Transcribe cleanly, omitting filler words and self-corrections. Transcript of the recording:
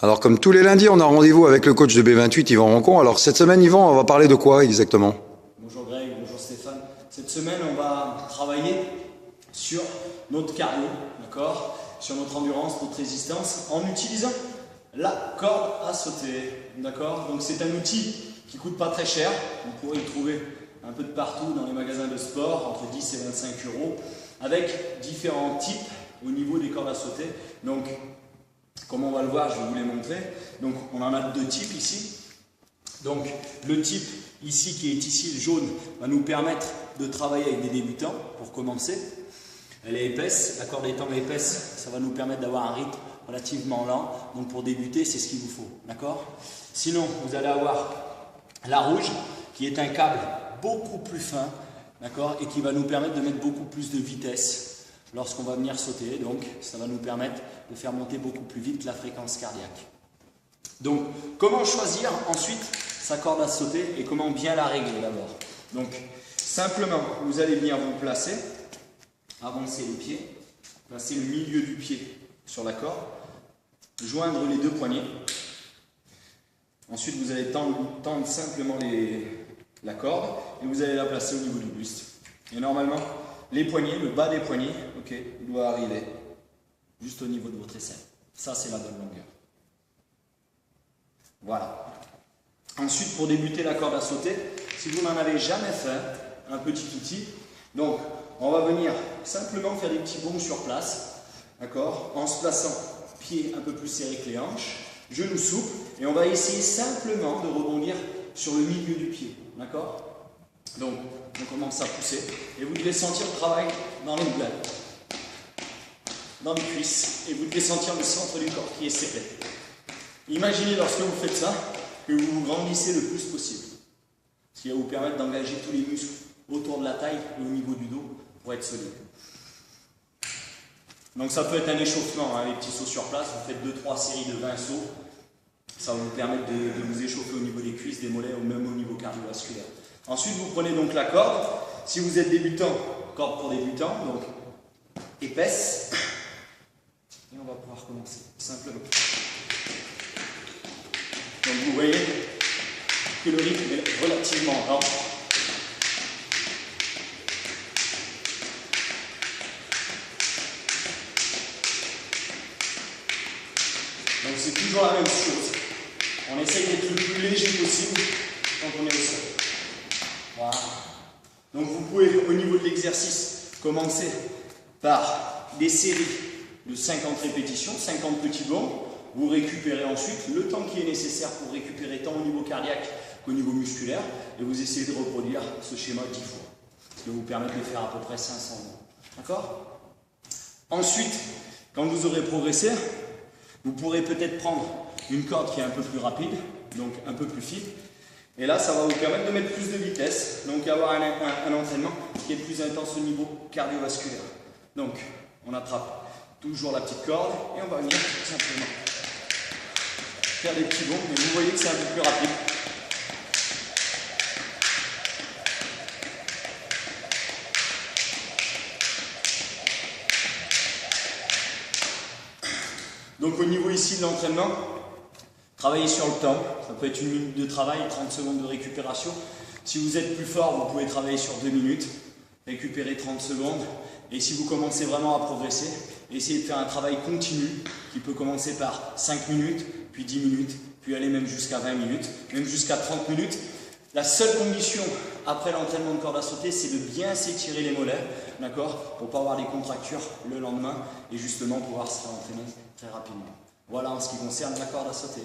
Alors comme tous les lundis, on a rendez-vous avec le coach de B28, Yvan Rancon. Alors cette semaine, Yvan, on va parler de quoi exactement? Bonjour Greg, bonjour Stéphane. Cette semaine, on va travailler sur notre cardio, d'accord, sur notre endurance, notre résistance, en utilisant la corde à sauter, d'accord. Donc c'est un outil qui ne coûte pas très cher. Vous pourrez le trouver un peu de partout dans les magasins de sport, entre 10 et 25 euros, avec différents types au niveau des cordes à sauter. Donc, comme on va le voir, je vais vous les montrer. Donc, on en a deux types ici. Donc, le type ici, qui est ici, le jaune, va nous permettre de travailler avec des débutants pour commencer. Elle est épaisse, la corde étant épaisse, ça va nous permettre d'avoir un rythme relativement lent. Donc, pour débuter, c'est ce qu'il vous faut, d'accord? Sinon, vous allez avoir la rouge, qui est un câble beaucoup plus fin, d'accord, et qui va nous permettre de mettre beaucoup plus de vitesse lorsqu'on va venir sauter. Donc, ça va nous permettre de faire monter beaucoup plus vite la fréquence cardiaque. Donc, comment choisir ensuite sa corde à sauter et comment bien la régler d'abord? Donc, simplement, vous allez venir vous placer, avancer les pieds, placer le milieu du pied sur la corde, joindre les deux poignets. Ensuite, vous allez tendre simplement la corde et vous allez la placer au niveau du buste. Et normalement, les poignets, le bas des poignets, ok, il doit arriver juste au niveau de votre aisselle. Ça, c'est la bonne longueur. Voilà. Ensuite, pour débuter la corde à sauter, si vous n'en avez jamais fait, un petit outil. Donc, on va venir simplement faire des petits bonds sur place, d'accord, en se plaçant pieds un peu plus serrés que les hanches, genoux souples, et on va essayer simplement de rebondir sur le milieu du pied, d'accord? Donc, on commence à pousser, et vous devez sentir le travail dans les mollets, dans les cuisses, et vous devez sentir le centre du corps qui est serré. Imaginez lorsque vous faites ça, que vous vous grandissez le plus possible, ce qui va vous permettre d'engager tous les muscles autour de la taille et au niveau du dos pour être solide. Donc ça peut être un échauffement, hein, les petits sauts sur place, vous faites 2-3 séries de 20 sauts, ça va vous permettre de vous échauffer au niveau des cuisses, des mollets ou même au niveau cardiovasculaire. Ensuite, vous prenez donc la corde. Si vous êtes débutant, corde pour débutant, donc épaisse. Et on va pouvoir commencer, simplement. Donc vous voyez que le rythme est relativement lent. Donc c'est toujours la même chose. On essaye d'être le plus léger possible quand on est au sol. Voilà. Donc vous pouvez, au niveau de l'exercice, commencer par des séries de 50 répétitions, 50 petits bonds. Vous récupérez ensuite le temps qui est nécessaire pour récupérer tant au niveau cardiaque qu'au niveau musculaire. Et vous essayez de reproduire ce schéma 10 fois. Ce qui va vous permettre de faire à peu près 500 bonds. D'accord? Ensuite, quand vous aurez progressé, vous pourrez peut-être prendre une corde qui est un peu plus rapide, donc un peu plus fine. Et là, ça va vous permettre de mettre plus de vitesse, donc avoir un entraînement qui est plus intense au niveau cardiovasculaire. Donc, on attrape toujours la petite corde et on va venir tout simplement faire des petits bonds, mais vous voyez que c'est un peu plus rapide. Donc au niveau ici de l'entraînement, travaillez sur le temps, ça peut être 1 minute de travail, 30 secondes de récupération. Si vous êtes plus fort, vous pouvez travailler sur 2 minutes, récupérer 30 secondes. Et si vous commencez vraiment à progresser, essayez de faire un travail continu qui peut commencer par 5 minutes, puis 10 minutes, puis aller même jusqu'à 20 minutes, même jusqu'à 30 minutes. La seule condition après l'entraînement de corde à sauter, c'est de bien s'étirer les mollets, d'accord, pour ne pas avoir des contractures le lendemain et justement pouvoir se faire entraîner très rapidement. Voilà en ce qui concerne la corde à sauter.